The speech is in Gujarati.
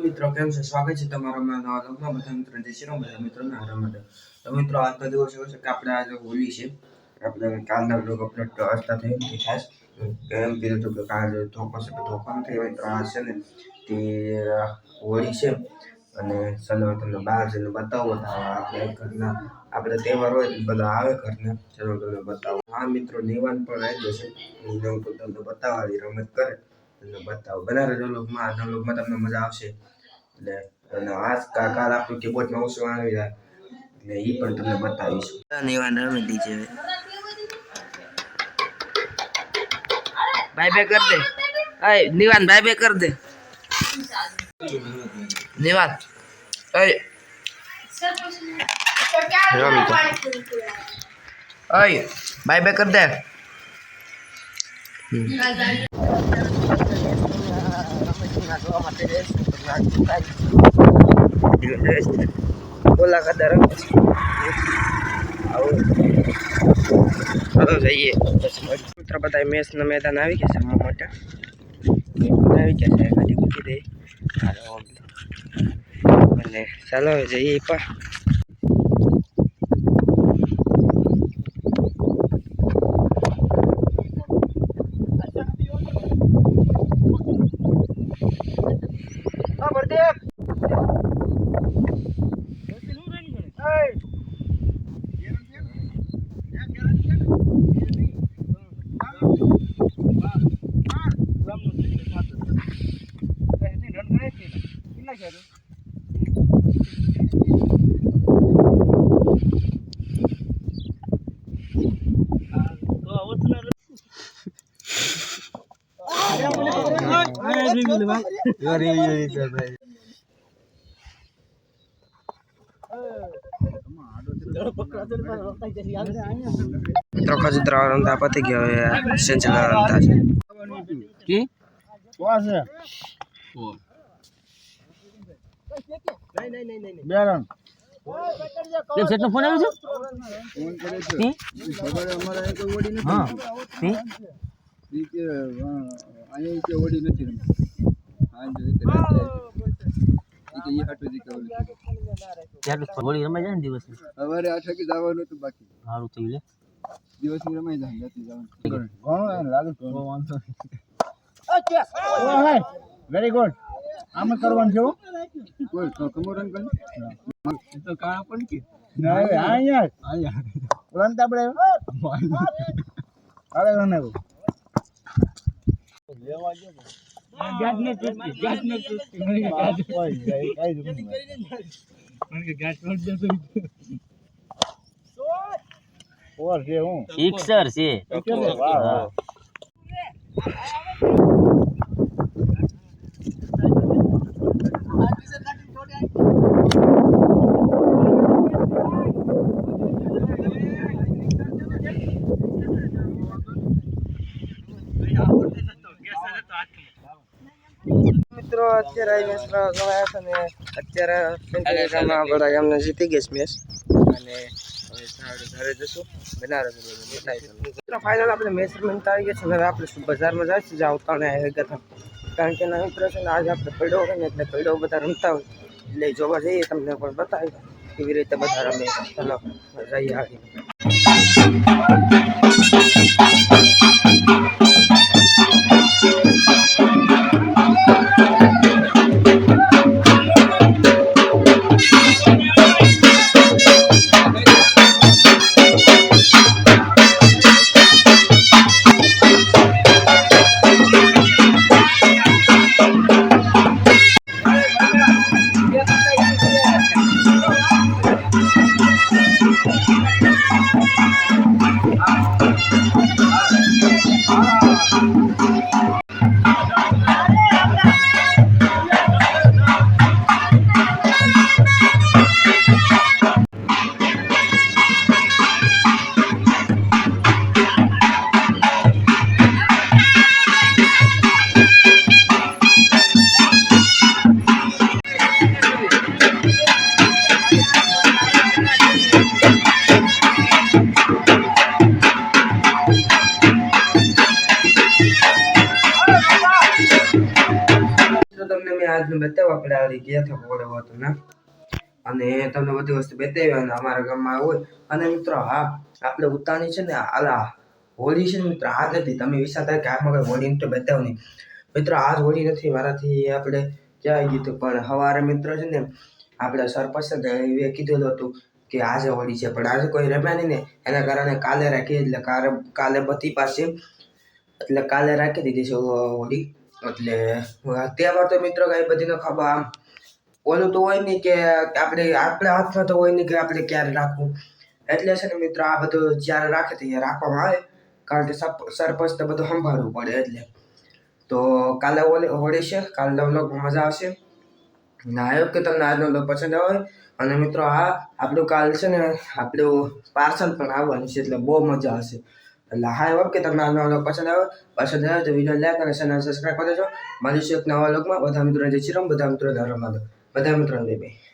મિત્રો કેમ છે? સ્વાગત છે તમારો નવા વ્લોગમાં. બધા મિત્રો જય શ્રી રામ, બધા મિત્રોને આરામ માટે. તો મિત્રો આજનો દિવસ એવો છે કે આપણે આજે હોલી છે. આપણે કાલના વ્લોગ અપલોડ કરતા થઈ ખાસ એમ કીધું હતું કે કાલે ધોકો છે કે ધોકો નથી. મિત્રો આ છે ને તે હોળી છે અને ચલો તમને બહાર જઈને બતાવો. આપણે ઘરના આપણે તહેવાર હોય તો બધા આવે ઘરના. ચલો તમને બતાવો. આ મિત્રો નિવાન પણ આવી જશે. હું તમને બતાવવાની રમત કરે તમને બતાવો. બનારે વ્લોગમાં આજના વ્લોગમાં તમને મજા આવશે. એટલે અને આજ કાલ આપણું કીબોર્ડમાં ઓછું આવી જાય એટલે એ પણ તમને બતાવીશું. નિવાન રમી દીજે બાય બાય કર દે. અય નિવાન બાય બાય કર દે. નિવાન અય અય બાય બાય કર દે. બોલા કદાર ચાલો જઈએ. મિત્ર બધા મેચના મેદાન આવી ગયા છે. રમવા માટે આવી ગયા છે. ગાડી મૂકી દે અને ચાલો જઈએ પણ મિત્રો ખજૂતરા રમતા પતી ગયો. સેન્ચુરી રમતા છે કે કોણ છે બેરન તે સેટ નો ફોન આવ્યો છે. ફોન કરે છે ખબર અમારા કોઈ ઓડી નથી. હા તે ઈ કે આયા કે ઓડી નથી રમતી. આ જે રીતે ઈ કે ઈ હાટુ દી કે ઓડી ત્યારે ઓડી રમાઈ જાય ને દિવસ સવારે 8 વાગે જવાનું હતું બાકી સારું થઈ લે દિવસ ની રમાઈ જાય રાતે જવાનું ઘણો લાગે તો વાંધો ઓકે ઓય વેરી ગુડ આમ કરવાનું છે કોઈ કમોરન કન તો કા પણ કે ના આયા ઉલંત આપણે અરે ગને લેવા જો ગાડ ને ચૂસતી મને ગાડ હોય જાય કાઈ જ નહીં મને કે ગાડ છોડ દે તો ઓર છે હું ફિક્સર છે વાહ વાહ મિત્રો અત્યારે મેચ રમાયા છે ને અત્યારે બધા એમને જીતી ગઈ મેચ અને હવે ઘરે જશું બનારસ મિત્રો ફાઇનલ આપણે મેચ રમતા આવી ગયા છે. હવે આપણે બજારમાં જાય છે આવતા ને ગયા કારણ કે ના મિત્રો છે ને આજે આપણે પડ્યો હોય ને એટલે પડ્યો બધા રમતા હોય એટલે જોવા જઈએ તમને પણ બતાવી કેવી રીતે બધા રમે. ચાલો જઈએ આગળ. તમને બતાવો આપણે આવી ગયા હતા ઘોડો હતો ને અને તમને બધી વસ્તુ બતાવી અને અમારા ગામમાં હોય અને મિત્રો હા આપણે ઉતાની છે ને આલા હોળી છે ને મિત્રો આજ હતી તમે વિચારતા કે આમાં કઈ હોળી તો બતાવ નહીં મિત્રો આજ હોળી નથી મારાથી આપણે ક્યાં ગયું હતું પણ સવારે મિત્રો છે ને આપણે સરપંચ એ કીધેલું હતું કે આજે હોળી છે પણ આજે કોઈ રમ્યા નહીં ને એના કારણે કાલે રાખી એટલે કાલે બધી પાસે એટલે કાલે રાખી દીધી છે હોળી એટલે તહેવાર તો મિત્રો કઈ બધી ન ખબર આમ ઓલું તો હોય નહીં કે આપણે હાથમાં તો હોય નહીં કે આપણે ક્યારે રાખવું એટલે છે ને મિત્રો આ બધું જ્યારે રાખે ત્યારે રાખવામાં આવે કારણ કે સરપંચ તો બધું સંભાળવું પડે એટલે તો કાલે હોળી છે કાલના વ્લોગમાં મજા આવશે અને આયો કે તમને આજનો વ્લોગ પસંદ આવે અને મિત્રો આ આપણું કાલ છે ને આપણું પાર્સલ પણ આવવાનું છે એટલે બહુ મજા આવશે એટલે હા હોપ કે તમને આજનો વ્લોગ પસંદ આવે તો વિડીયો લાઈક અને ચેનલ સબસ્ક્રાઈબ કરી દેજો મળીશું એક નવા વ્લોગમાં બધા મિત્રો જય શ્રી રામ બધા મિત્રો ધર્મ બધા મિત્રો બાય બાય